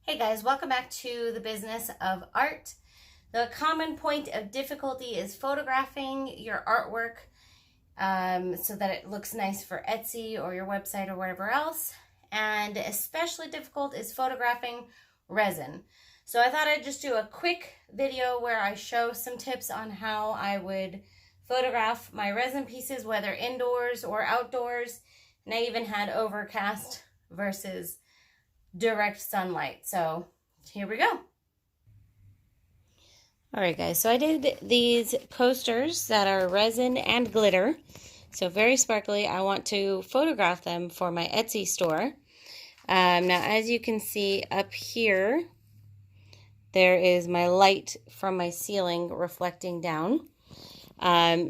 Hey guys, welcome back to the business of art. The common point of difficulty is photographing your artwork so that it looks nice for Etsy or your website or wherever else. And especially difficult is photographing resin. So I thought I'd just do a quick video where I show some tips on how I would photograph my resin pieces, whether indoors or outdoors. And I even had overcast versus direct sunlight. So here we go. All right, guys, so I did these coasters that are resin and glitter. So very sparkly. I want to photograph them for my Etsy store. Now, as you can see up here, there is my light from my ceiling reflecting down.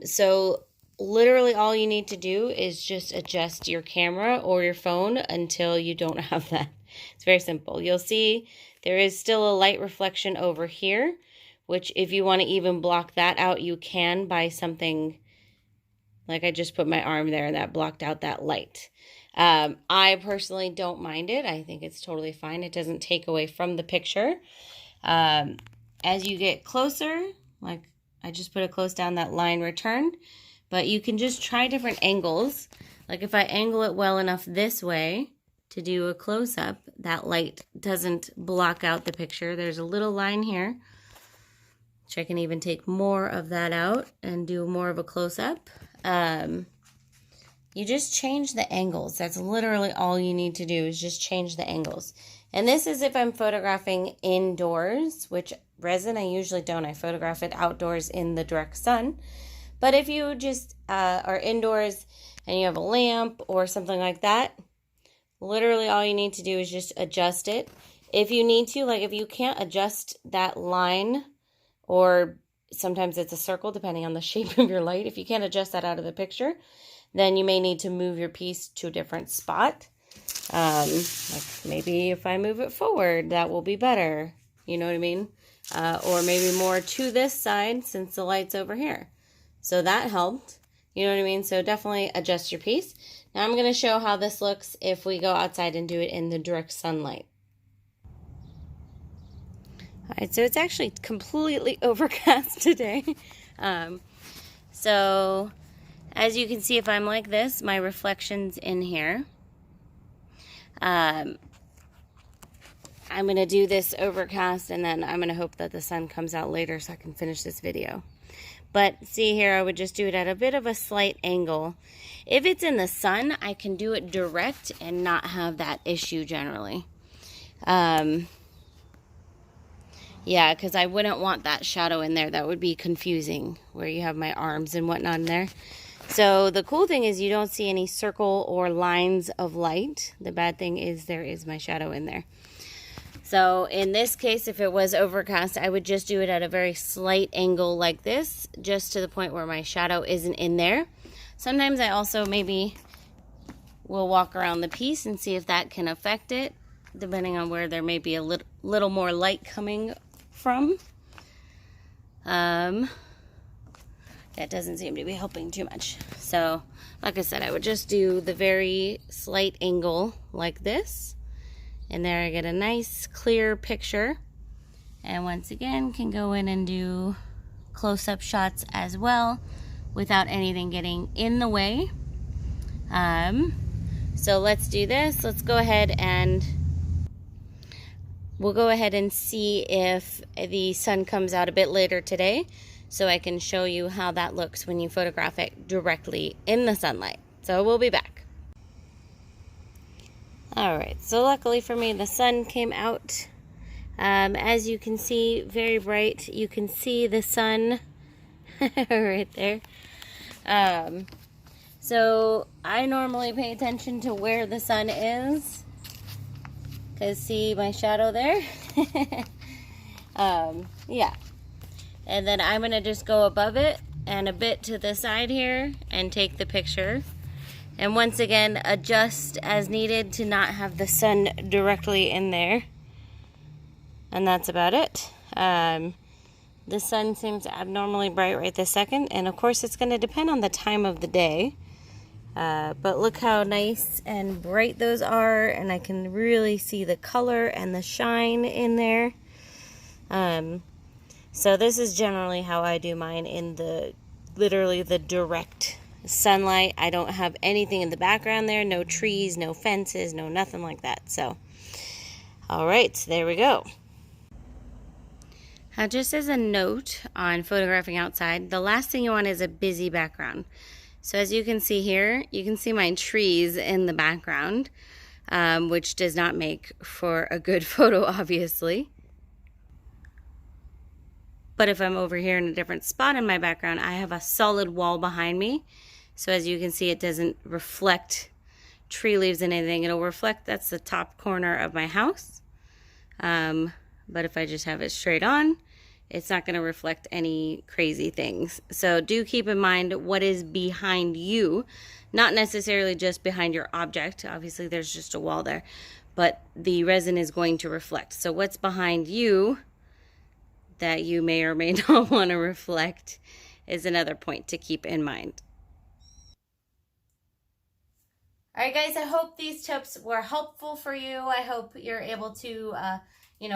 So literally all you need to do is just adjust your camera or your phone until you don't have that. It's very simple. You'll see there is still a light reflection over here, which if you want to even block that out, you can by something like I just put my arm there and that blocked out that light. I personally don't mind it. I think it's totally fine. It doesn't take away from the picture. As you get closer, like I just put it close down that line returned, but you can just try different angles. Like if I angle it well enough this way to do a close-up, that light doesn't block out the picture. There's a little line here, which I can even take more of that out and do more of a close-up. You just change the angles. That's literally all you need to do is just change the angles. And this is if I'm photographing indoors, which resin I usually don't. I photograph it outdoors in the direct sun. But if you just are indoors and you have a lamp or something like that, literally all you need to do is just adjust it. If you need to, like if you can't adjust that line, or sometimes it's a circle depending on the shape of your light, if you can't adjust that out of the picture, then you may need to move your piece to a different spot. Like maybe if I move it forward, that will be better. You know what I mean? Or maybe more to this side since the light's over here. So that helped. You know what I mean? So definitely adjust your piece. Now I'm going to show how this looks if we go outside and do it in the direct sunlight. All right, so it's actually completely overcast today. So as you can see, if I'm like this, my reflection's in here. I'm going to do this overcast and then I'm going to hope that the sun comes out later so I can finish this video. But see here, I would just do it at a bit of a slight angle. If it's in the sun, I can do it direct and not have that issue generally. Yeah, because I wouldn't want that shadow in there. That would be confusing where you have my arms and whatnot in there. So the cool thing is you don't see any circle or lines of light. The bad thing is there is my shadow in there. So in this case, if it was overcast, I would just do it at a very slight angle like this, just to the point where my shadow isn't in there. Sometimes I also maybe will walk around the piece and see if that can affect it, depending on where there may be a little more light coming from. That doesn't seem to be helping too much. So, like I said, I would just do the very slight angle like this. And there I get a nice clear picture. And once again, can go in and do close-up shots as well without anything getting in the way. So let's do this. Let's go ahead and we'll go ahead and see if the sun comes out a bit later today so I can show you how that looks when you photograph it directly in the sunlight. So we'll be back. Alright, so luckily for me, the sun came out. As you can see, very bright. You can see the sun right there. So I normally pay attention to where the sun is. Because see my shadow there? Yeah. And then I'm going to just go above it and a bit to the side here and take the picture. And once again, adjust as needed to not have the sun directly in there. And that's about it. The sun seems abnormally bright right this second. And of course, it's going to depend on the time of the day. But look how nice and bright those are, and I can really see the color and the shine in there. So this is generally how I do mine, in the literally the direct sunlight. I don't have anything in the background there, no trees, no fences, no nothing like that. So, all right, there we go. Now, just as a note on photographing outside, the last thing you want is a busy background. So as you can see here, you can see my trees in the background, which does not make for a good photo, obviously. But if I'm over here in a different spot in my background, I have a solid wall behind me. So as you can see, it doesn't reflect tree leaves and anything. It'll reflect, that's the top corner of my house. But if I just have it straight on, it's not going to reflect any crazy things. So do keep in mind what is behind you, not necessarily just behind your object. Obviously there's just a wall there, but the resin is going to reflect. So what's behind you that you may or may not want to reflect is another point to keep in mind. All right, guys, I hope these tips were helpful for you. I hope you're able to,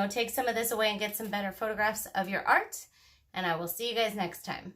take some of this away and get some better photographs of your art. And I will see you guys next time.